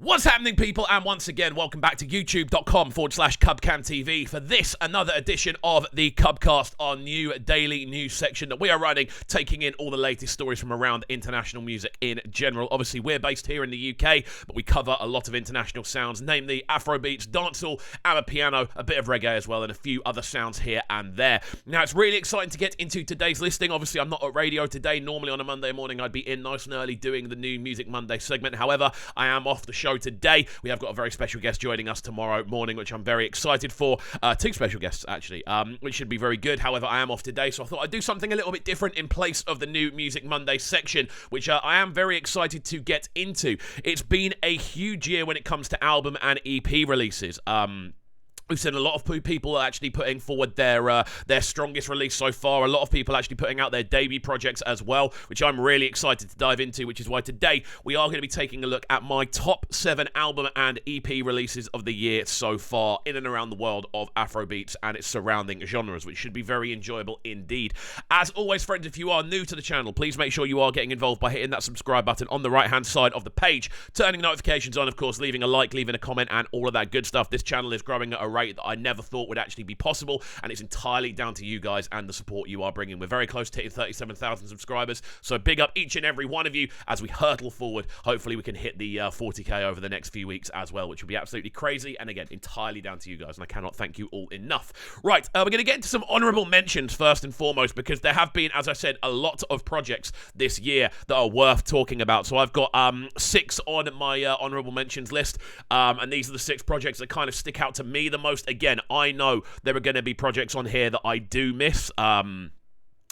What's happening, people? And once again, welcome back to youtube.com/CubCamTV for this, another edition of the CubCast, our new daily news section that we are running, taking in all the latest stories from around international music in general. Obviously, we're based here in the UK, but we cover a lot of international sounds, namely Afrobeats, dancehall, amapiano, a bit of reggae as well, and a few other sounds here and there. Now, it's really exciting to get into today's listing. Obviously, I'm not at radio today. Normally on a Monday morning, I'd be in nice and early doing the new Music Monday segment. However, I am off the show today. We have got a very special guest joining us tomorrow morning, which I'm very excited for. Two special guests, actually, which should be very good. However, I am off today, so I thought I'd do something a little bit different in place of the new Music Monday section, which I am very excited to get into. It's been a huge year when it comes to album and EP releases. We've seen a lot of people actually putting forward their strongest release so far. A lot of people actually putting out their debut projects as well, which I'm really excited to dive into, which is why today we are going to be taking a look at my top 7 album and EP releases of the year so far in and around the world of Afrobeats and its surrounding genres, which should be very enjoyable indeed. As always, friends, if you are new to the channel, please make sure you are getting involved by hitting that subscribe button on the right-hand side of the page, turning notifications on, of course, leaving a like, leaving a comment, and all of that good stuff. This channel is growing at a rate that I never thought would actually be possible, and it's entirely down to you guys and the support you are bringing. We're very close to hitting 37,000 subscribers, so big up each and every one of you as we hurtle forward. Hopefully we can hit the 40k over the next few weeks as well, which will be absolutely crazy, and again, entirely down to you guys, and I cannot thank you all enough. Right, we're going to get into some honourable mentions first and foremost, because there have been, as I said, a lot of projects this year that are worth talking about. So I've got 6 on my honourable mentions list, and these are the 6 projects that kind of stick out to me the most. Again, I know there are going to be projects on here that I do miss.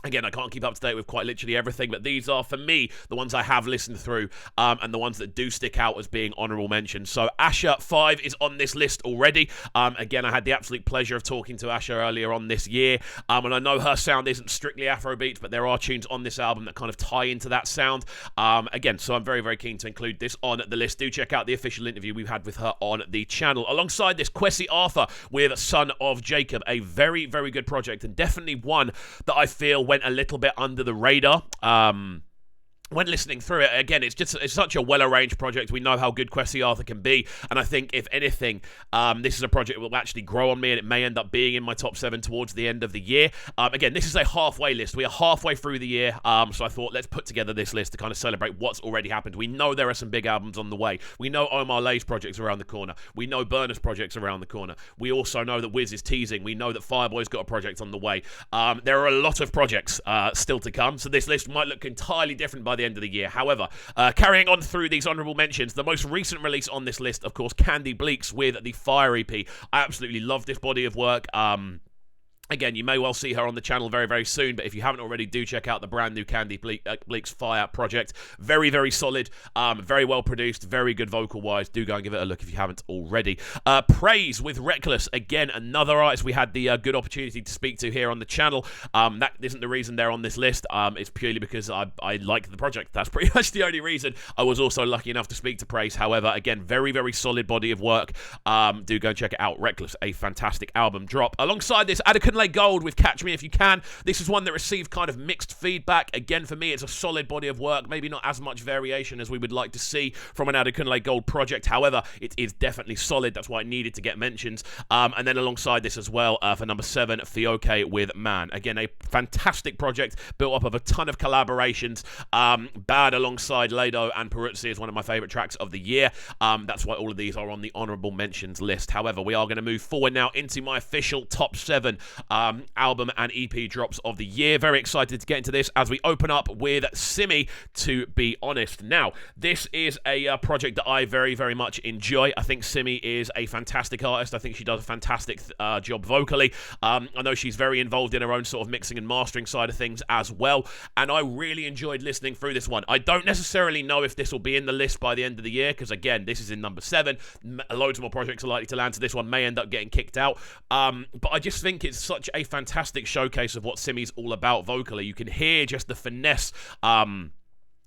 Again, I can't keep up to date with quite literally everything, but these are, for me, the ones I have listened through, and the ones that do stick out as being honourable mentions. So Asher 5 is on this list already. Again, I had the absolute pleasure of talking to Asher earlier on this year, and I know her sound isn't strictly Afrobeats, but there are tunes on this album that kind of tie into that sound. Again, so I'm very, very keen to include this on the list. Do check out the official interview we've had with her on the channel. Alongside this, Kwesi Arthur with Son of Jacob, a very, very good project, and definitely one that I feel went a little bit under the radar. When listening through it, again, it's such a well-arranged project. We know how good Kwesi Arthur can be, and I think, if anything, this is a project that will actually grow on me, and it may end up being in my top 7 towards the end of the year. Again, this is a halfway list. We are halfway through the year, so I thought, let's put together this list to kind of celebrate what's already happened. We know there are some big albums on the way. We know Omar Lay's project's around the corner. We know Burner's project's around the corner. We also know that Wiz is teasing. We know that Fireboy's got a project on the way. There are a lot of projects still to come, so this list might look entirely different by the end of the year. However, carrying on through these honourable mentions, the most recent release on this list, of course, Candy Bleaks with the Fire EP. I absolutely love this body of work. Again, you may well see her on the channel very, very soon, but if you haven't already, do check out the brand new Candy Bleaks Fire project. Very, very solid, very well produced, very good vocal-wise. Do go and give it a look if you haven't already. Praise with Reckless. Again, another artist we had the good opportunity to speak to here on the channel. That isn't the reason they're on this list. It's purely because I like the project. That's pretty much the only reason. I was also lucky enough to speak to Praise. However, again, very, very solid body of work. Do go and check it out. Reckless, a fantastic album drop. Alongside this, Adekunle Gold with Catch Me If You Can. This is one that received kind of mixed feedback. Again, for me, it's a solid body of work. Maybe not as much variation as we would like to see from an Adekunle Gold project. However, it is definitely solid. That's why it needed to get mentions. And then alongside this as well, for number 7, Fioke with Man. Again, a fantastic project built up of a ton of collaborations. Bad alongside Lado and Peruzzi is one of my favourite tracks of the year. That's why all of these are on the honourable mentions list. However, we are going to move forward now into my official top 7 album and EP drops of the year. Very excited to get into this as we open up with SIMI, To Be Honest. Now, this is a project that I very, very much enjoy. I think SIMI is a fantastic artist. I think she does a fantastic job vocally. I know she's very involved in her own sort of mixing and mastering side of things as well, and I really enjoyed listening through this one. I don't necessarily know if this will be in the list by the end of the year, because again, this is in number 7. Loads more projects are likely to land, so this one may end up getting kicked out. But I just think it's such a fantastic showcase of what SIMI's all about vocally. You can hear just the finesse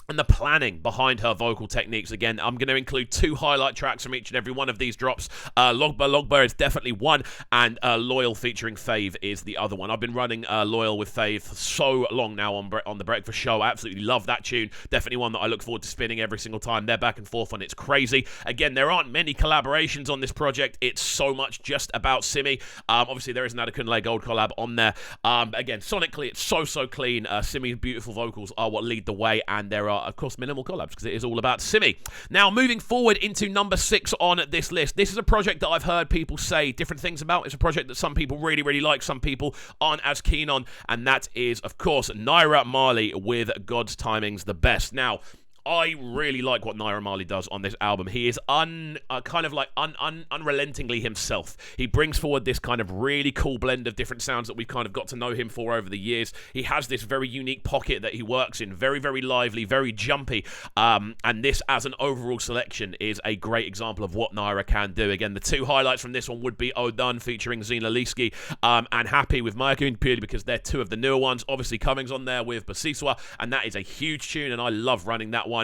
and the planning behind her vocal techniques. Again, I'm going to include 2 highlight tracks from each and every one of these drops. Logba is definitely one, and Loyal featuring Fave is the other one. I've been running Loyal with Fave for so long now on the Breakfast Show. I absolutely love that tune. Definitely one that I look forward to spinning every single time. They're back and forth on It's Crazy. Again, there aren't many collaborations on this project. It's so much just about Simi. Obviously, there is an Adekunle Gold collab on there. Again, sonically, it's so clean. Simi's beautiful vocals are what lead the way, and there are, of course, minimal collabs because it is all about Simi. Now, moving forward into number 6 on this list. This is a project that I've heard people say different things about. It's a project that some people really like, some people aren't as keen on, and that is, of course, Naira Marley with God's Timing's the Best. Now, I really like what Naira Marley does on this album. He is unrelentingly himself. He brings forward this kind of really cool blend of different sounds that we've kind of got to know him for over the years. He has this very unique pocket that he works in, very lively, very jumpy, and this as an overall selection is a great example of what Naira can do. Again, the 2 highlights from this one would be Odun featuring Zina Liski, and Happy with Mayakun, purely because they're 2 of the newer ones. Obviously, Cummings on there with Basiswa, and that is a huge tune, and I love running that one.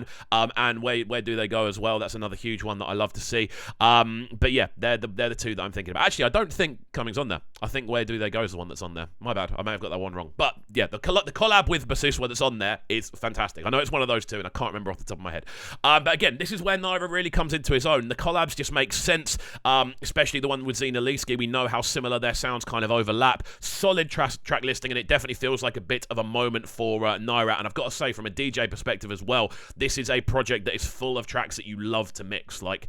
And where do they go as well? That's another huge one that I love to see. But yeah, they're the 2 that I'm thinking about. Actually, I don't think Cummings on there. I think Where Do They Go is the one that's on there. My bad. I may have got that one wrong. But yeah, the collab with Basiswa that's on there is fantastic. I know it's one of those 2, and I can't remember off the top of my head. But again, this is where Naira really comes into his own. The collabs just make sense, especially the one with Zina Liski. We know how similar their sounds kind of overlap. Solid track listing, and it definitely feels like a bit of a moment for Naira. And I've got to say, from a DJ perspective as well, this is a project that is full of tracks that you love to mix. Like,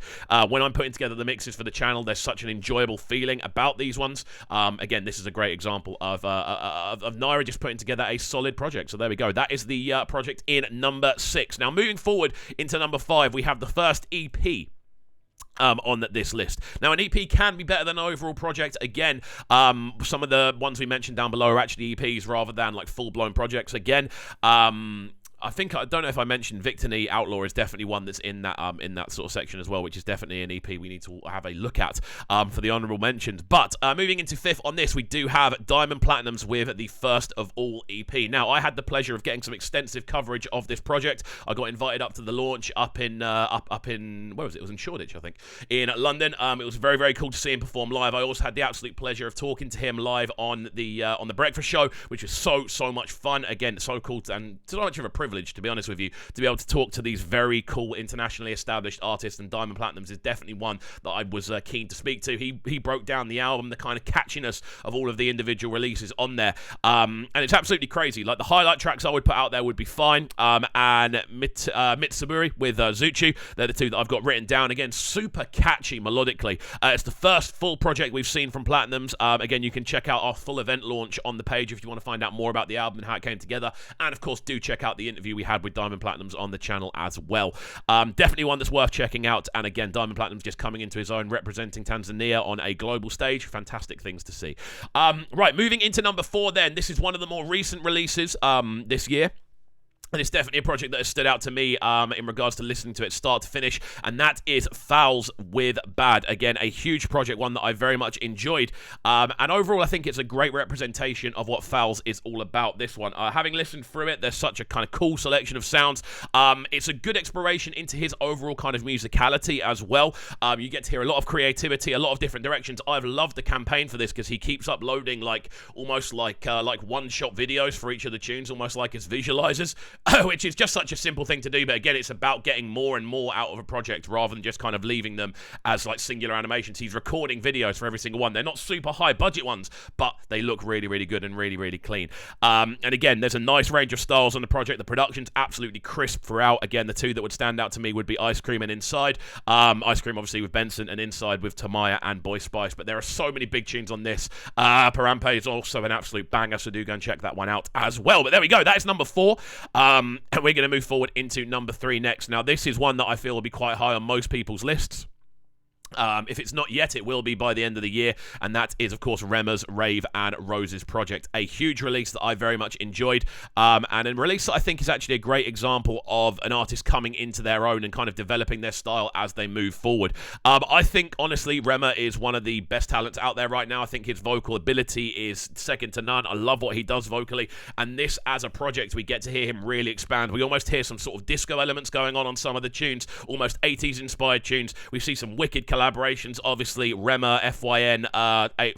when I'm putting together the mixes for the channel, there's such an enjoyable feeling about these ones. Again, this is a great example of Naira just putting together a solid project. So there we go. That is the project in number 6. Now, moving forward into number 5, we have the first EP on this list. Now, an EP can be better than an overall project. Again, some of the ones we mentioned down below are actually EPs rather than like full-blown projects. Again, I don't know if I mentioned Victony Outlaw is definitely one that's in that sort of section as well, which is definitely an EP we need to have a look at for the honourable mentions. But moving into 5th on this, we do have Diamond Platinums with the First of All EP. Now, I had the pleasure of getting some extensive coverage of this project. I got invited up to the launch up in where was it? It was in Shoreditch, I think, in London. It was very cool to see him perform live. I also had the absolute pleasure of talking to him live on the Breakfast Show, which was so much fun. Again, so cool and so much of a privilege, to be honest with you, to be able to talk to these very cool internationally established artists, and Diamond Platinums is definitely one that I was keen to speak to. He broke down the album, the kind of catchiness of all of the individual releases on there, and it's absolutely crazy. Like, the highlight tracks I would put out there would be Fine, and Mitsuburi with Zuchu. They're the 2 that I've got written down. Again, super catchy melodically. It's the first full project we've seen from Platinums. Again, you can check out our full event launch on the page if you want to find out more about the album and how it came together, and of course, do check out the interview we had with Diamond Platinums on the channel as well. Definitely one that's worth checking out. And again, Diamond Platinums just coming into his own, representing Tanzania on a global stage. Fantastic things to see. Right, moving into number 4 then. This is one of the more recent releases this year. And it's definitely a project that has stood out to me in regards to listening to it start to finish, and that is Fowls with Bad. Again, a huge project, one that I very much enjoyed, and overall I think it's a great representation of what Fowls is all about, this one. Having listened through it, there's such a kind of cool selection of sounds. It's a good exploration into his overall kind of musicality as well. You get to hear a lot of creativity, a lot of different directions. I've loved the campaign for this because he keeps uploading almost like one-shot videos for each of the tunes, almost like his visualizers. Which is just such a simple thing to do, but again, it's about getting more and more out of a project rather than just kind of leaving them as like singular animations. He's recording videos for every single one. They're not super high budget ones, but they look really good and really clean. And again, there's a nice range of styles on the project. The production's absolutely crisp throughout. Again, the 2 that would stand out to me would be Ice Cream and Inside. Ice Cream obviously with Benson, and Inside with Tamaya and Boy Spice, but there are so many big tunes on this. Parampe is also an absolute banger, so do go and check that one out as well. But there we go, that is number 4. And we're going to move forward into number 3 next. Now, this is one that I feel will be quite high on most people's lists. If it's not yet, it will be by the end of the year, and that is, of course, Rema's Rave and Rose's project. A huge release that I very much enjoyed, and a release that I think is actually a great example of an artist coming into their own and kind of developing their style as they move forward. I think, honestly, Rema is one of the best talents out there right now. I think his vocal ability is second to none. I love what he does vocally, and this, as a project, we get to hear him really expand. We almost hear some sort of disco elements going on some of the tunes, almost 80s inspired tunes. We see some wicked collaborations. Obviously, Rema, FYN,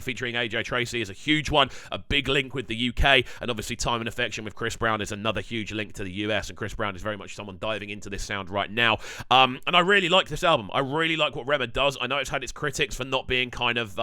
featuring AJ Tracey is a huge one, a big link with the UK, and obviously Time and Affection with Chris Brown is another huge link to the US, and Chris Brown is very much someone diving into this sound right now. And I really like this album. I really like what Rema does. I know it's had its critics for not being kind of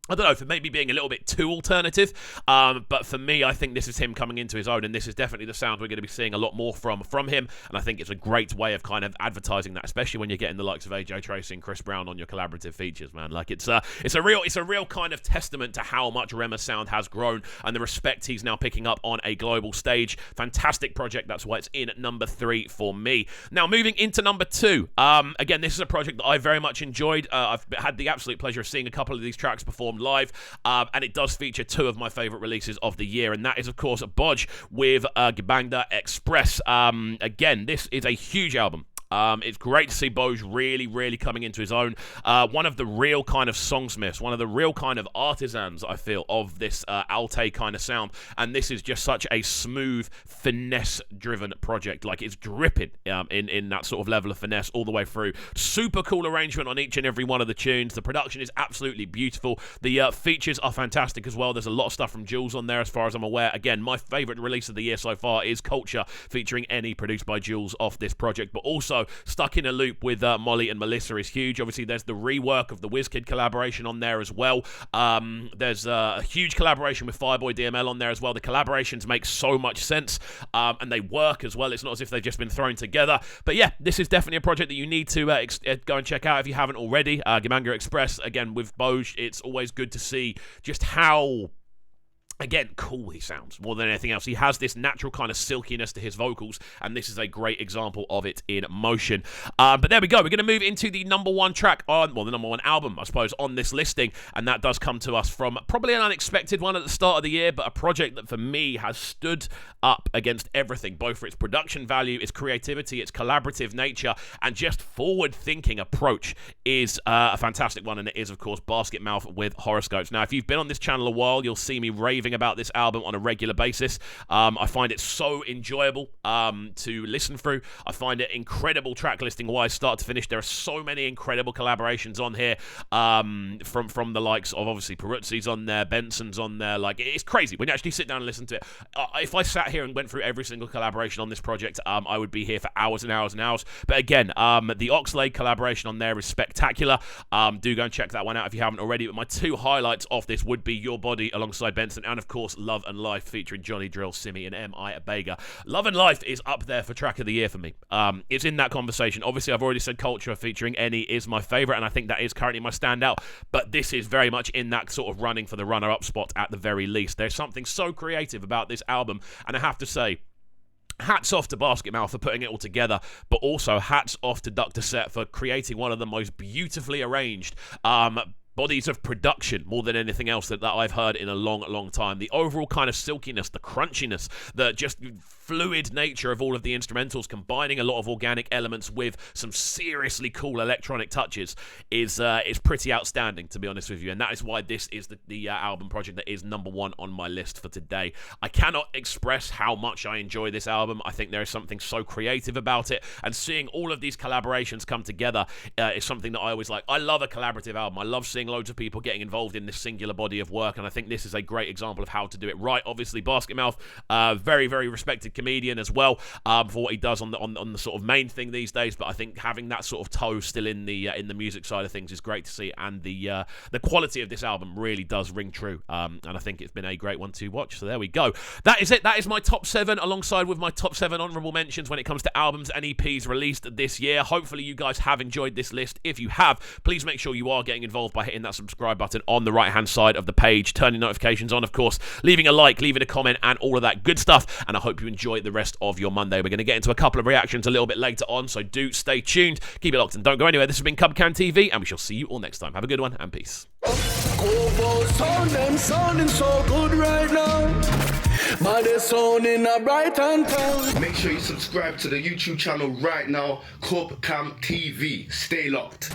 I don't know, for maybe being a little bit too alternative, but for me, I think this is him coming into his own, and this is definitely the sound we're going to be seeing a lot more from him, and I think it's a great way of kind of advertising that, especially when you're getting the likes of AJ Tracey and Chris Brown on your collaborative features, man. Like, it's a real kind of testament to how much Rema's sound has grown and the respect he's now picking up on a global stage. Fantastic project. That's why it's in number 3 for me. Now, moving into number 2. Again, this is a project that I very much enjoyed. I've had the absolute pleasure of seeing a couple of these tracks performed live, and it does feature 2 of my favourite releases of the year, and that is, of course, Bodge with Gibanga Express. Again, this is a huge album. It's great to see Bodge really coming into his own. One of the real kind of songsmiths, one of the real kind of artisans, I feel, of this Alte kind of sound. And this is just such a smooth, finesse-driven project. Like, it's dripping in that sort of level of finesse all the way through. Super cool arrangement on each and every one of the tunes. The production is absolutely beautiful. The features are fantastic as well. There's a lot of stuff from Jules on there, as far as I'm aware. Again, my favourite release of the year so far is Culture, featuring Any, produced by Jules, off this project. But also, Stuck in a Loop with Molly and Melissa is huge. Obviously, there's the rework of the WizKid collaboration on there as well. There's a huge collaboration with Fireboy DML on there as well. The collaborations make so much sense, and they work as well. It's not as if they've just been thrown together. But yeah, this is definitely a project that you need to go and check out if you haven't already. Gibanga Express, again, with Bodge, it's always good to see just how, again, cool he sounds more than anything else. He has this natural kind of silkiness to his vocals, and this is a great example of it in motion. But there we go. We're going to move into the number 1 track on, well, the number 1 album, I suppose, on this listing, and that does come to us from probably an unexpected one at the start of the year, but a project that for me has stood up against everything, both for its production value, its creativity, its collaborative nature, and just forward-thinking approach. Is a fantastic one, and it is, of course, Basket Mouth with Horoscopes. Now, if you've been on this channel a while, you'll see me raving about this album on a regular basis. I find it so enjoyable to listen through. I find it incredible track listing wise, start to finish. There are so many incredible collaborations on here, from the likes of, obviously, Peruzzi's on there, Benson's on there. Like, it's crazy when you actually sit down and listen to it. If I sat here and went through every single collaboration on this project, I would be here for hours and hours and hours. But again, the Oxlade collaboration on there is spectacular. Do go and check that one out if you haven't already. But my 2 highlights of this would be Your Body alongside Benson, and of course Love and Life featuring Johnny Drill, Simi, and M.I. Abega. Love and Life is up there for track of the year for me. It's in that conversation. Obviously, I've already said Culture featuring Any is my favourite, and I think that is currently my standout, but this is very much in that sort of running for the runner-up spot at the very least. There's something so creative about this album, and I have to say, hats off to Basket Mouth for putting it all together, but also hats off to Dr. Set for creating one of the most beautifully arranged bodies of production, more than anything else that I've heard in a long time. The overall kind of silkiness, the crunchiness, the just fluid nature of all of the instrumentals, combining a lot of organic elements with some seriously cool electronic touches, is pretty outstanding, to be honest with you. And that is why this is the album project that is number 1 on my list for today. I cannot express how much I enjoy this album. I think there is something so creative about it, and seeing all of these collaborations come together is something that I always like. I love a collaborative album. I love seeing loads of people getting involved in this singular body of work, and I think this is a great example of how to do it right. Obviously, Basket Mouth, very respected comedian as well, for what he does on the sort of main thing these days, but I think having that sort of toe still in the music side of things is great to see, and the quality of this album really does ring true, and I think it's been a great one to watch. So there we go. That is it. That is my top 7, alongside with my top 7 honourable mentions when it comes to albums and EPs released this year. Hopefully you guys have enjoyed this list. If you have, please make sure you are getting involved by hitting hitting that subscribe button on the right-hand side of the page, turning notifications on, of course, leaving a like, leaving a comment, and all of that good stuff. And I hope you enjoy the rest of your Monday. We're going to get into a couple of reactions a little bit later on, so do stay tuned. Keep it locked and don't go anywhere. This has been CubCamTV, and we shall see you all next time. Have a good one, and peace. Sounding so good right now. Man, they're sounding a bright and town. Make sure you subscribe to the YouTube channel right now, CubCamTV. Stay locked.